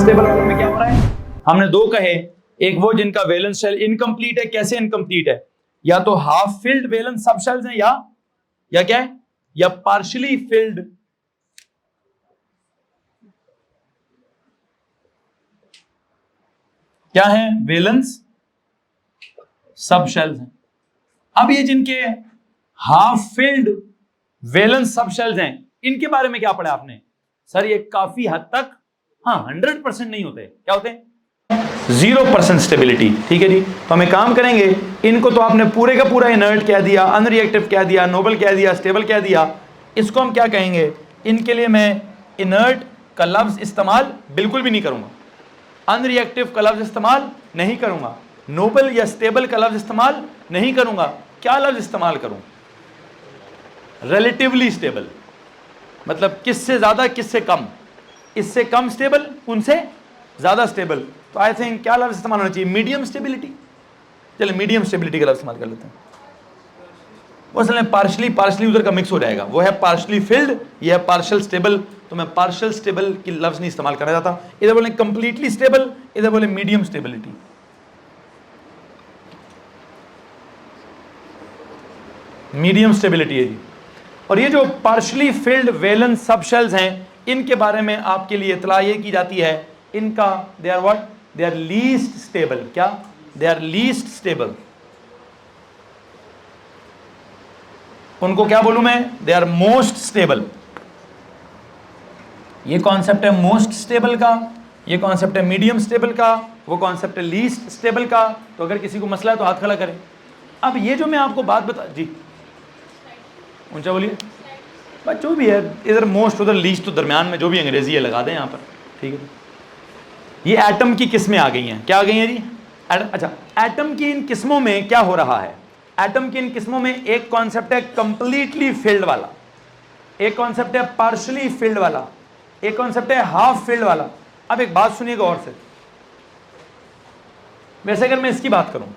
Stable वाले में क्या हो रहा है? हमने दो कहे, एक वो जिनका वैलेंस शेल इनकम्प्लीट है। कैसे इनकम्प्लीट है? या तो हाफ फिल्ड वैलेंस सब शेल्स हैं या क्या है, या पार्शियली फिल्ड क्या है, वैलेंस सब शेल्स हैं। अब ये जिनके हाफ फिल्ड वैलेंस सब शेल्स हैं, इनके बारे में क्या पढ़ा आपने? सर ये काफी हद तक 100% नहीं होते। क्या होते हैं? 0% स्टेबिलिटी। ठीक है जी, तो हम एक काम करेंगे, इनको तो आपने पूरे का पूरा इनर्ट कह दिया, अनरिएक्टिव कह दिया, नोबल कह दिया, स्टेबल कह दिया। इसको हम क्या कहेंगे? इनके लिए मैं इनर्ट का लफ्ज इस्तेमाल बिल्कुल भी नहीं करूंगा, अनरिएक्टिव का लफ्ज इस्तेमाल नहीं करूंगा, नोबल या स्टेबल का लफ्ज इस्तेमाल नहीं करूंगा। क्या लफ्ज इस्तेमाल करूं? रिलेटिवली स्टेबल, मतलब किससे ज्यादा किससे कम, इससे कम स्टेबल उनसे ज्यादा स्टेबल। तो आई थिंक क्या लफ्ज इस्तेमाल होना चाहिए? Medium stability. चलिए मीडियम स्टेबिलिटी का लफ्ज इस्तेमाल कर लेते हैं। वो असल में पार्शली उधर का मिक्स हो जाएगा, वो है पार्शली फिल्ड, ये है पार्शियल स्टेबल। तो मैं पार्शियल स्टेबल की लफ्ज नहीं इस्तेमाल करना चाहता। इधर बोले कंप्लीटली स्टेबल, इधर बोले मीडियम स्टेबिलिटी। मीडियम स्टेबिलिटी है जी। और ये जो पार्शली फिल्ड वैलेंस सब शेल्स हैं, इनके बारे में आपके लिए इतला ये की जाती है, इनका they are what, they are least stable. क्या? They are least stable. उनको क्या बोलूं मैं? They are most stable. ये कॉन्सेप्ट है मोस्ट स्टेबल का, ये कॉन्सेप्ट है मीडियम स्टेबल का, वो कॉन्सेप्ट है लीस्ट स्टेबल का। तो अगर किसी को मसला है तो हाथ खड़ा करें। अब ये जो मैं आपको बात बता जी, ऊंचा बोलिए, बस जो भी है, इधर मोस्ट उधर लीस्ट, तो दरमियान में जो भी अंग्रेजी है लगा दें यहाँ पर। ठीक है, ये एटम की किस्में आ गई हैं। क्या आ गई हैं जी? अच्छा, एटम की इन किस्मों में क्या हो रहा है? एटम की इन किस्मों में एक कॉन्सेप्ट है कंप्लीटली फिल्ड वाला, एक कॉन्सेप्ट है पार्शियली फिल्ड वाला, एक कॉन्सेप्ट है हाफ फिल्ड वाला। अब एक बात सुनिएगा और से, वैसे अगर मैं इसकी बात करूं,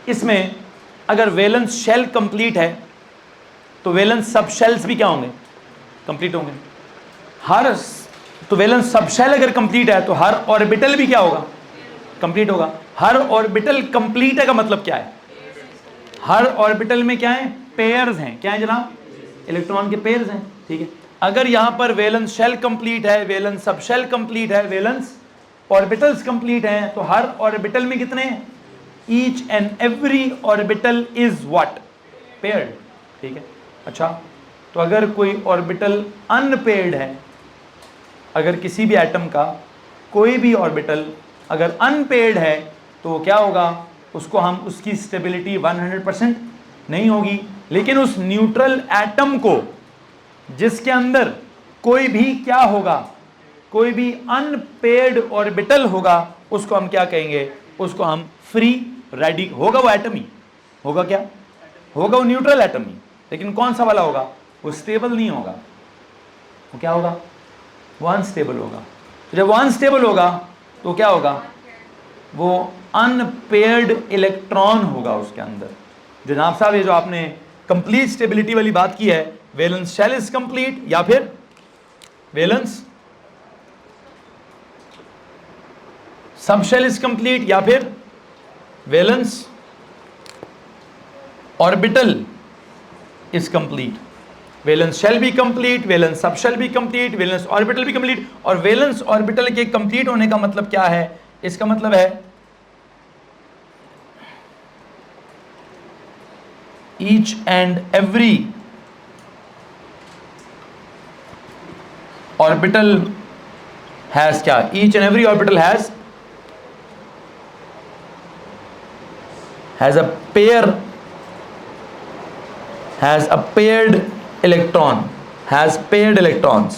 इसमें अगर वैलेंस शेल कंप्लीट है तो वैलेंस सब शेल्स भी क्या होंगे? कंप्लीट होंगे। तो वैलेंस सब शेल अगर कंप्लीट है तो हर ऑर्बिटल भी क्या होगा? कंप्लीट होगा। हर ऑर्बिटल कंप्लीट है का मतलब क्या है? हर ऑर्बिटल में क्या है? पेयर्स हैं। क्या है जनाब? इलेक्ट्रॉन के पेयर्स हैं। ठीक है, अगर यहां पर वैलेंस शेल कंप्लीट है, वैलेंस सब शेल कंप्लीट है, वैलेंस ऑर्बिटल्स कंप्लीट हैं, तो हर ऑर्बिटल में कितने हैं? Each and every orbital is what? Paired. ठीक है, अच्छा, तो अगर कोई ऑर्बिटल अनपेयर्ड है, अगर किसी भी एटम का कोई भी ऑर्बिटल अगर अनपेयर्ड है, तो क्या होगा? उसको हम, उसकी स्टेबिलिटी 100% नहीं होगी। लेकिन उस न्यूट्रल एटम को जिसके अंदर कोई भी क्या होगा? कोई भी अनपेयर्ड ऑर्बिटल होगा, उसको हम क्या कहेंगे? उसको हम फ्री रेडिकल होगा। वो एटम ही होगा। क्या होगा? वो न्यूट्रल एटम ही, लेकिन कौन सा वाला होगा? वो स्टेबल नहीं होगा। वो क्या होगा? वो अनस्टेबल होगा। तो जब वो अनस्टेबल होगा तो क्या होगा? वो अनपेयर्ड इलेक्ट्रॉन होगा उसके अंदर। जनाब साहब, ये जो आपने कंप्लीट स्टेबिलिटी वाली बात की है, वैलेंस शेल इज कंप्लीट या फिर valence sub shell is complete या फिर valence orbital is complete. Valence shell भी कंप्लीट, वैलेंस सब शेल भी कंप्लीट, वैलेंस ऑर्बिटल भी कंप्लीट। और वैलेंस ऑर्बिटल के कंप्लीट होने का मतलब क्या है? इसका मतलब है each and every orbital has क्या? Each and every orbital has a pair, has a paired electron, has paired electrons.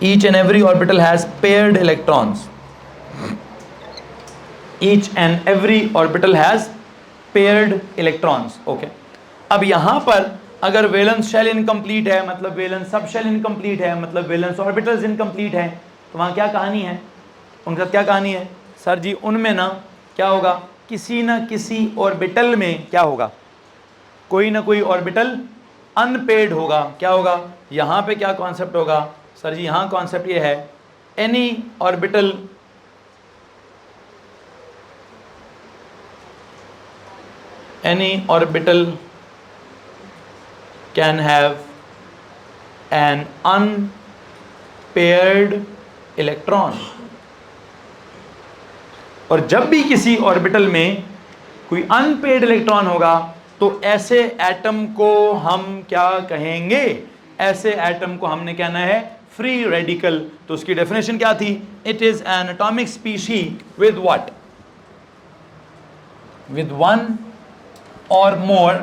Each and every orbital has paired electrons. Each and every orbital has paired electrons. Okay. अब यहां पर अगर valence shell incomplete है, मतलब valence sub shell incomplete है, मतलब valence orbitals incomplete है, तो वहां क्या कहानी है? उनके साथ क्या कहानी है? सर जी, उनमें ना क्या होगा? किसी ना किसी ऑर्बिटल में क्या होगा? कोई ना कोई ऑर्बिटल अनपेयर्ड होगा। क्या होगा? यहाँ पे क्या कॉन्सेप्ट होगा? सर जी, यहाँ कॉन्सेप्ट ये है, any orbital can have an unpaired electron। और जब भी किसी ऑर्बिटल में कोई अनपेयर्ड इलेक्ट्रॉन होगा तो ऐसे एटम को हम क्या कहेंगे? ऐसे एटम को हमने कहना है फ्री रेडिकल। तो उसकी डेफिनेशन क्या थी? It is an atomic species with what? With one और मोर,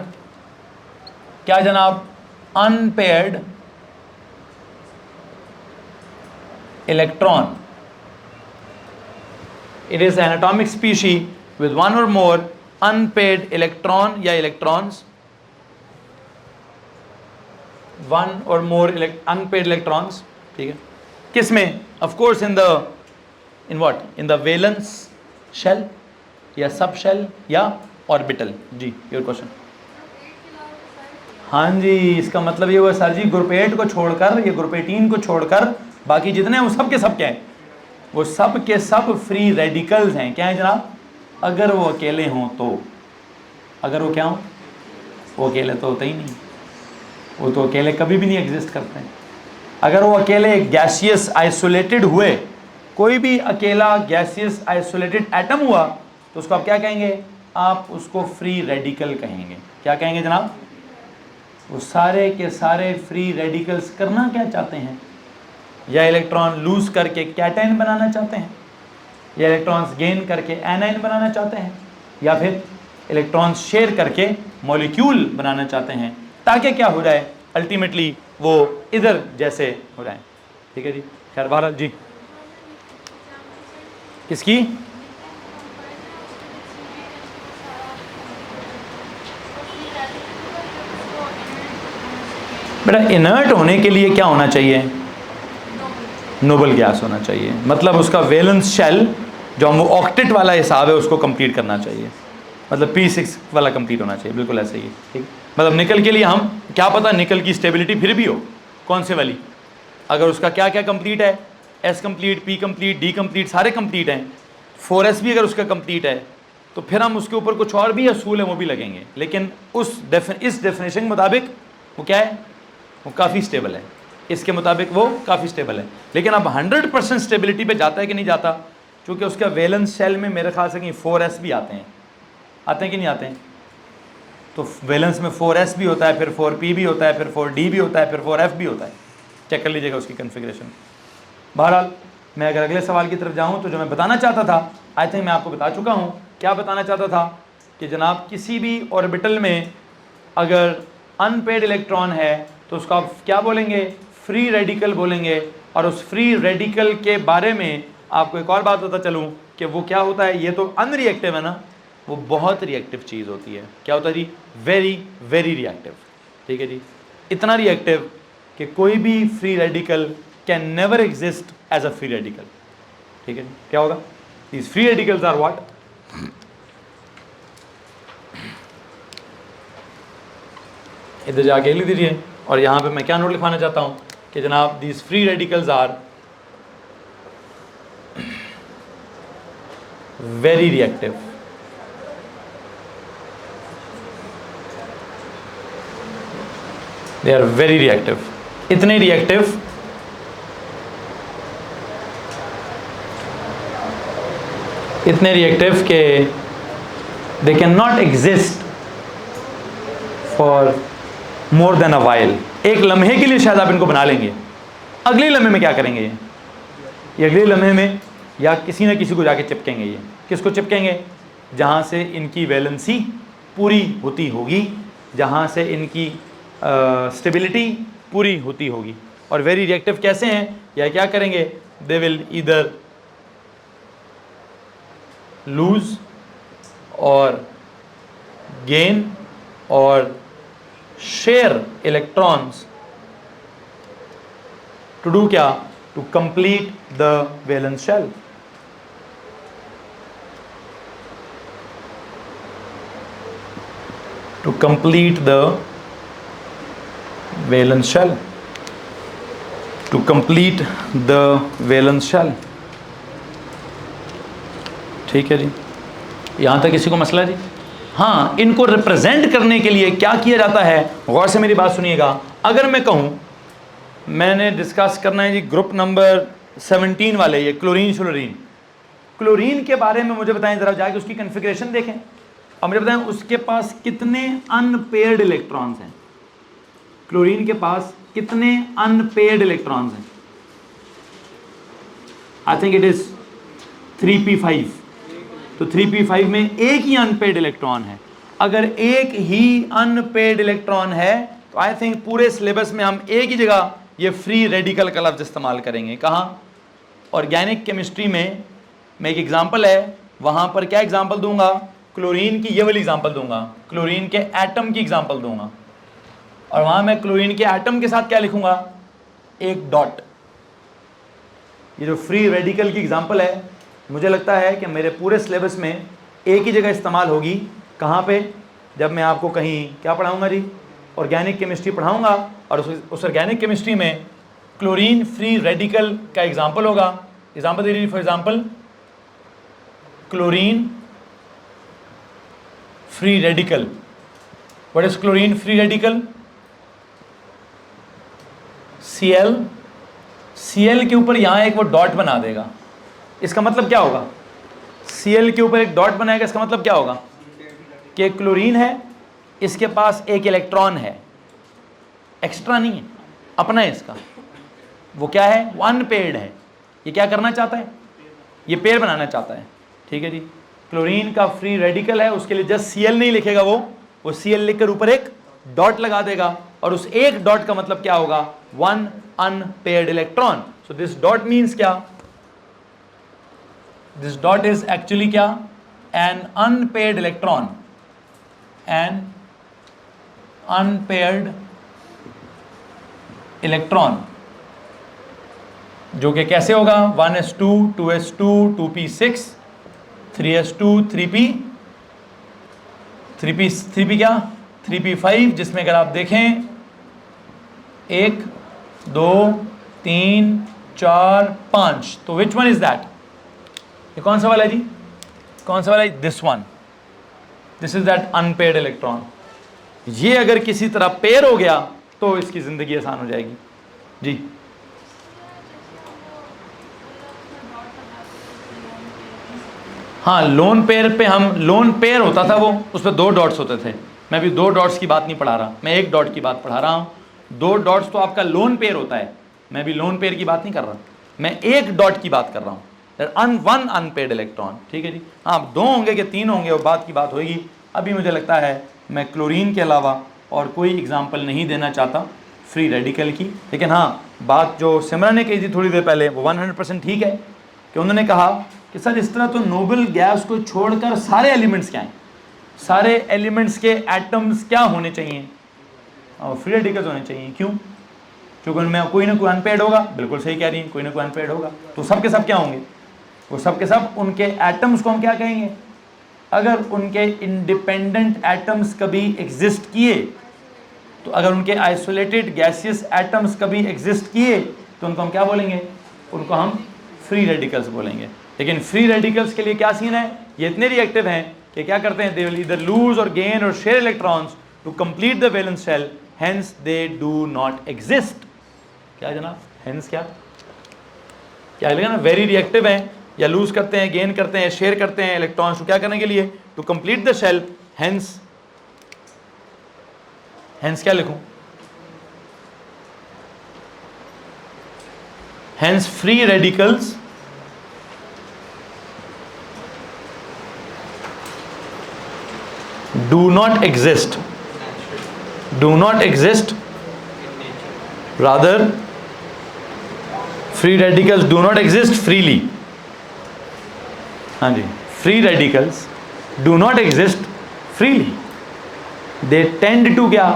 क्या जनाब? Unpaired electron. It is an atomic species with one or more unpaired electron या electrons, one or more unpaired electrons, ठीक है? किस में? Of course in what? In the valence shell या सब shell या orbital। Ji, your question। हाँ जी, इसका मतलब ये हुआ सर जी, ग्रुप 8 को छोड़कर, ये ग्रुप 18 को छोड़कर बाकी जितने हैं वो सब के सब क्या हैं? वो सब के सब फ्री रेडिकल्स हैं। क्या है जनाब? अगर वो अकेले हों तो, अगर वो क्या हों? वो अकेले तो होते ही नहीं, वो तो अकेले कभी भी नहीं एग्जिस्ट करते हैं। अगर वो अकेले गैसियस आइसोलेटेड हुए, कोई भी अकेला गैसियस आइसोलेटेड एटम हुआ तो उसको आप क्या कहेंगे? आप उसको फ्री रेडिकल कहेंगे। क्या कहेंगे जनाब? वो सारे के सारे फ्री रेडिकल्स करना क्या चाहते हैं? या इलेक्ट्रॉन लूज करके कैटायन बनाना चाहते हैं, या इलेक्ट्रॉन्स गेन करके एनायन बनाना चाहते हैं, या फिर इलेक्ट्रॉन्स शेयर करके मॉलिक्यूल बनाना चाहते हैं, ताकि क्या हो जाए? अल्टीमेटली वो इधर जैसे हो जाए। ठीक है जी, खैर बहरहाल जी, किसकी? बेटा इनर्ट होने के लिए क्या होना चाहिए? नोबल गैस होना चाहिए। मतलब उसका वैलेंस शेल जो हम वो ऑक्टेट वाला हिसाब है उसको कंप्लीट करना चाहिए, मतलब P6 वाला कंप्लीट होना चाहिए। बिल्कुल ऐसे ही, ठीक। मतलब निकल के लिए हम क्या पता निकल की स्टेबिलिटी फिर भी हो कौन से वाली, अगर उसका क्या क्या कंप्लीट है, S complete, P complete, D complete, सारे कंप्लीट हैं, 4S भी अगर उसका कंप्लीट है तो फिर हम उसके ऊपर कुछ और भी असूल है वो भी लगेंगे। लेकिन इस डेफिनेशन के मुताबिक वो क्या है? वो काफ़ी स्टेबल है। इसके मुताबिक वो काफ़ी स्टेबल है। लेकिन अब 100% स्टेबिलिटी पे जाता है कि नहीं जाता? क्योंकि उसका वैलेंस शेल में मेरे ख्याल से कहीं 4S भी आते हैं कि नहीं आते हैं? तो वैलेंस में 4S भी होता है, फिर 4P भी होता है, फिर 4D भी होता है, फिर 4F भी होता है। चेक कर लीजिएगा उसकी कन्फिग्रेशन। बहरहाल मैं अगर अगले सवाल की तरफ जाऊँ तो जो मैं बताना चाहता था, आई थिंक मैं आपको बता चुका हूँ। क्या बताना चाहता था? कि जनाब किसी भी ऑर्बिटल में अगर अनपेड इलेक्ट्रॉन है तो उसको आप क्या बोलेंगे? फ्री रेडिकल बोलेंगे। और उस फ्री रेडिकल के बारे में आपको एक और बात बता चलूँ कि वो क्या होता है। ये तो अनरिएक्टिव है ना, वो बहुत रिएक्टिव चीज़ होती है। क्या होता है जी? Very very reactive. ठीक है जी, इतना रिएक्टिव कि कोई भी free radical can never exist as a free radical. ठीक है जी, क्या होगा? These free radicals are what? इधर जाके लिख दीजिए। और यहाँ पे मैं क्या नोट लिखवाना चाहता हूँ कि जनाब these free radicals are very reactive. They are very reactive. इतने रिएक्टिव के they can not exist for more than a while. एक लम्हे के लिए शायद आप इनको बना लेंगे, अगले लम्हे में क्या करेंगे? ये अगले लम्हे में या किसी न किसी को जाके चिपकेंगे। ये किसको चिपकेंगे? जहाँ से इनकी वैलेंसी पूरी होती होगी, जहाँ से इनकी स्टेबिलिटी पूरी होती होगी। और वेरी रिएक्टिव कैसे हैं? या क्या करेंगे? दे विल ईदर लूज और गेन और share electrons to do क्या? To complete the valence shell. To complete the valence shell. To to complete the valence shell. ठीक है जी, यहाँ तक किसी को मसला जी? हाँ, इनको रिप्रेजेंट करने के लिए क्या किया जाता है, गौर से मेरी बात सुनिएगा। अगर मैं कहूँ, मैंने डिस्कस करना है जी ग्रुप नंबर 17 वाले, ये क्लोरीन फ्लोरीन। क्लोरीन के बारे में मुझे बताएं ज़रा, जाके उसकी कन्फिग्रेशन देखें और मुझे बताएं उसके पास कितने अनपेयर्ड इलेक्ट्रॉन्स हैं। क्लोरीन के पास कितने अनपेयर्ड इलेक्ट्रॉन्स हैं? I think it is 3p5। तो 3p5 में एक ही अनपेयर्ड इलेक्ट्रॉन है। अगर एक ही अनपेयर्ड इलेक्ट्रॉन है तो आई थिंक पूरे सिलेबस में हम एक ही जगह ये फ्री रेडिकल का लफ्ज इस्तेमाल करेंगे। कहाँ? ऑर्गेनिक केमिस्ट्री में। मैं एक एग्जांपल है, वहां पर क्या एग्जांपल दूंगा? क्लोरीन की ये वाली एग्जांपल दूंगा, क्लोरीन के एटम की एग्जांपल दूंगा, और वहां मैं क्लोरीन के एटम के साथ क्या लिखूंगा? एक डॉट। ये जो फ्री रेडिकल की एग्जांपल है, मुझे लगता है कि मेरे पूरे सिलेबस में एक ही जगह इस्तेमाल होगी। कहाँ पे? जब मैं आपको कहीं क्या पढ़ाऊंगा जी, ऑर्गेनिक केमिस्ट्री पढ़ाऊंगा, और उस ऑर्गेनिक केमिस्ट्री में क्लोरीन फ्री रेडिकल का एग्जांपल होगा। एग्जांपल दे दीजिए, for example chlorine free radical. What is chlorine free radical? Cl के ऊपर यहां एक वो डॉट बना देगा। इसका मतलब क्या होगा? Cl के ऊपर एक डॉट बनाएगा, इसका मतलब क्या होगा? कि क्लोरीन है, इसके पास एक इलेक्ट्रॉन है, एक्स्ट्रा नहीं है, अपना है इसका। वो क्या है? वन पेयर्ड है। ये क्या करना चाहता है? ये पेयर बनाना चाहता है। ठीक है जी, क्लोरीन का फ्री रेडिकल है, उसके लिए जस्ट Cl नहीं लिखेगा, वो Cl लिखकर ऊपर एक डॉट लगा देगा, और उस एक डॉट का मतलब क्या होगा? One unpaired electron. So this dot means क्या? दिस डॉट इज एक्चुअली क्या? An unpaired electron, an unpaired electron, जो कि कैसे होगा? 1s2 2s2 2p6 3s2 3p क्या? 3p5, जिसमें अगर आप देखें 1 2 3 4 5, तो विच वन इज दैट? ये कौन सा वाला है जी? कौन सा वाला है? This one. This is that unpaired electron. ये अगर किसी तरह पेयर हो गया तो इसकी जिंदगी आसान हो जाएगी जी। हाँ, लोन पेयर पे हम, लोन पेयर होता था वो, उस पर 2 डॉट्स होते थे। मैं भी 2 डॉट्स की बात नहीं पढ़ा रहा, मैं 1 डॉट की बात पढ़ा रहा हूँ। 2 डॉट्स तो आपका लोन पेयर होता है, मैं भी लोन पेयर की बात नहीं कर रहा, मैं 1 डॉट की बात कर रहा हूँ। One unpaired electron. ठीक है जी। हाँ, 2 होंगे कि 3 होंगे वो बात की बात होगी। अभी मुझे लगता है मैं क्लोरीन के अलावा और कोई एग्जाम्पल नहीं देना चाहता फ्री रेडिकल की। लेकिन हाँ, बात जो सिमरन ने कही थी थोड़ी देर पहले, वो 100% ठीक है कि उन्होंने कहा कि सर इस तरह तो नोबल गैस को छोड़कर सारे एलिमेंट्स क्या हैं? सारे एलिमेंट्स के एटम्स क्या होने चाहिए? और फ्री रेडिकल्स होने चाहिए। क्यों? क्योंकि उनमें कोई ना कोई अनपेयर्ड होगा। बिल्कुल सही कह रही हैं, कोई ना कोई अनपेयर्ड होगा, तो सब के सब क्या होंगे? वो सब के सब, उनके एटम्स को हम क्या कहेंगे? अगर उनके इंडिपेंडेंट एटम्स कभी एग्जिस्ट किए, तो अगर उनके आइसोलेटेड गैसियस एटम्स कभी एग्जिस्ट किए, तो उनको हम क्या बोलेंगे? उनको हम फ्री रेडिकल्स बोलेंगे। लेकिन फ्री रेडिकल्स के लिए क्या सीन है? ये इतने रिएक्टिव हैं कि क्या करते हैं? दे विल ईदर लूज और गेन और share electrons to complete the valence shell, hence they do not exist. क्या जनाब? हेंस क्या लगेगा ना? वेरी रिएक्टिव हैं, या लूज करते हैं, गेन करते हैं, शेयर करते हैं इलेक्ट्रॉन्स को, क्या करने के लिए? To complete the shell, hence क्या लिखूं? Hence free radicals do not exist, rather free radicals do not exist freely। हाँ जी, free radicals do not exist freely, they tend to क्या?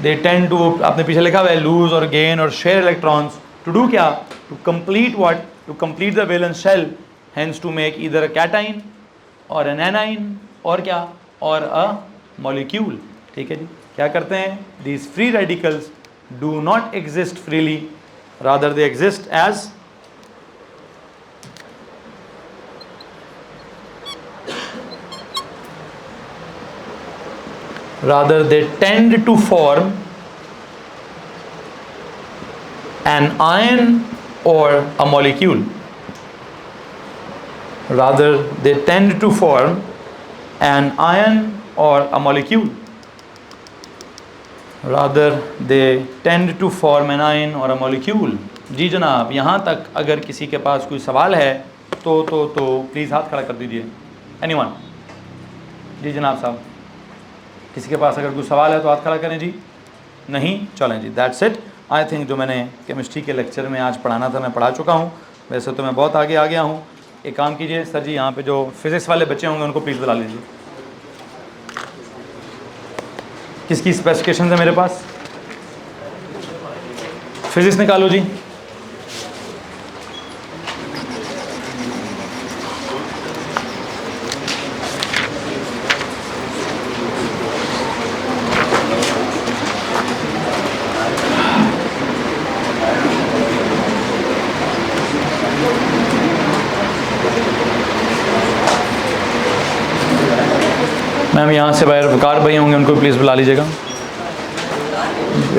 they tend to, आपने पीछे लिखा हुआ है, lose और gain और share electrons to do क्या? to complete what? to complete the valence shell, hence to make either a cation or an anion और क्या? और अ मॉलिक्यूल। ठीक है जी। क्या करते हैं? these free radicals do not exist freely, rather they exist as rather they tend to form an ion or a molecule. Rather they tend to form an ion or a molecule. Rather they tend to form an ion or a molecule. जी जनाब, यहाँ तक अगर किसी के पास कोई सवाल है तो प्लीज़ हाथ खड़ा कर दीजिए. एनीवन? जी जनाब साहब, किसी के पास अगर कोई सवाल है तो हाथ खड़ा करें जी. नहीं? चलें जी, दैट्स इट. आई थिंक जो मैंने केमिस्ट्री के लेक्चर में आज पढ़ाना था मैं पढ़ा चुका हूँ. वैसे तो मैं बहुत आगे आ गया हूँ. एक काम कीजिए सर जी, यहाँ पे जो फिज़िक्स वाले बच्चे होंगे उनको प्लीज़ बुला लीजिए. किसकी स्पेसिफिकेशन है मेरे पास? फिज़िक्स निकालो जी. मैम यहाँ से बाहर वकार भाई होंगे, उनको प्लीज़ बुला लीजिएगा.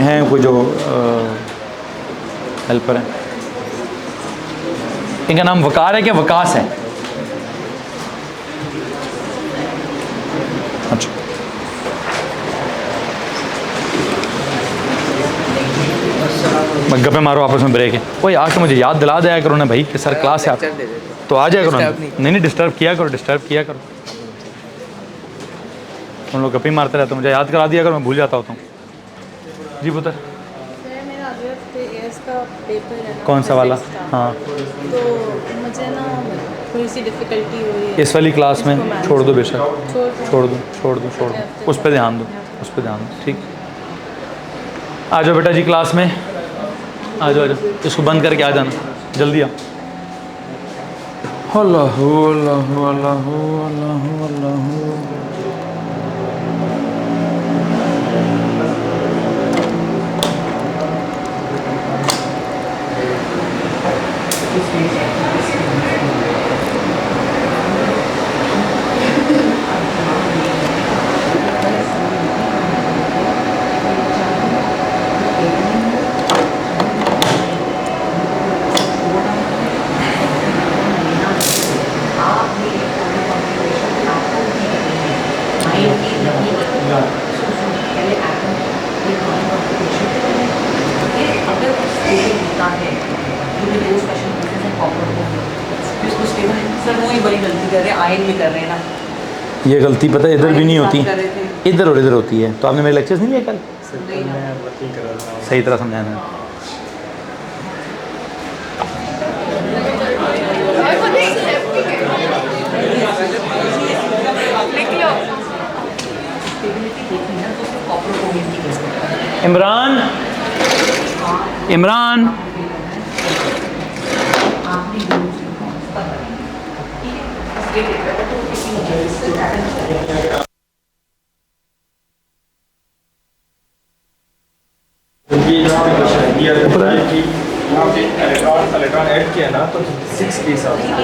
हैं कोई जो हेल्पर हैं. इनका नाम वकार है क्या वकास है? अच्छा, गप्पे मारो आपस में, ब्रेक है. कोई आके मुझे याद दिला दिया करो ना भाई कि सर क्लास है आप तो आ जाया करो. नहीं डिस्टर्ब किया करो, डिस्टर्ब किया करो. तुम लोग गप्पी मारते रहते हो, मुझे याद करा दिया करो, मैं भूल जाता होता हूँ. जी पुत्र, मेरा अगले हफ्ते एएस का पेपर है ना, कौन सा वाला? हाँ, तो मुझे ना थोड़ी सी डिफ़िकल्टी हो रही है इस वाली क्लास में. छोड़ दो बेशक, छोड़ छोड़ दो. उस पर ध्यान दो, उस पर ध्यान दो. ठीक, आ जाओ बेटा जी क्लास में. आ जाओ. इसको बंद करके आ जाना जल्दी. आ अल्लाहु अल्लाहु अल्लाहु अल्लाहु अल्लाहु. ये गलती पता है इधर भी नहीं होती, इधर और इधर होती है. तो आपने मेरे लेक्चर्स नहीं लिए कल? सही तरह समझाना. इमरान, इमरान, इलेक्ट्रॉन ऐड किया ना तो 6 पीस आता है.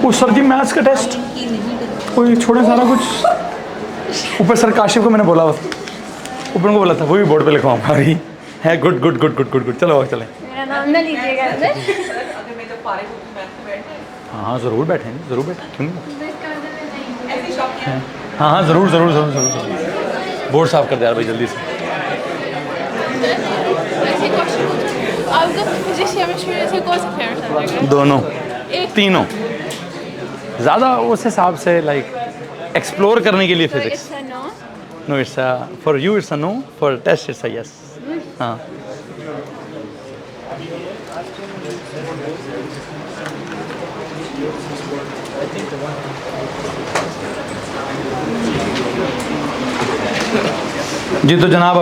वो सर जी मैथ्स का टेस्ट कोई छोड़े सारा कुछ. ऊपर सर काशिफ को मैंने बोला, ऊपर को बोला था वो भी बोर्ड पे लिखवाऊँ. अरे है good good good good good good. चलो चलें. मेरा नाम ना लीजिएगा. हाँ ज़रूर बैठेंगे, ज़रूर बैठें, क्यों नहीं. हाँ ज़रूर ज़रूर ज़रूर ज़रूर ज़रूर. बोर्ड साफ कर दे यार भाई जल्दी से. आपका फिजिक्स केमिस्ट्री से कौन सा फेवरेट सब्जेक्ट है? दोनों, तीनों. ज़्यादा उस हिसाब से लाइक एक्सप्लोर करने के लिए physics. No it's for you it's a no, for test it's a yes. हाँ जी. तो जनाब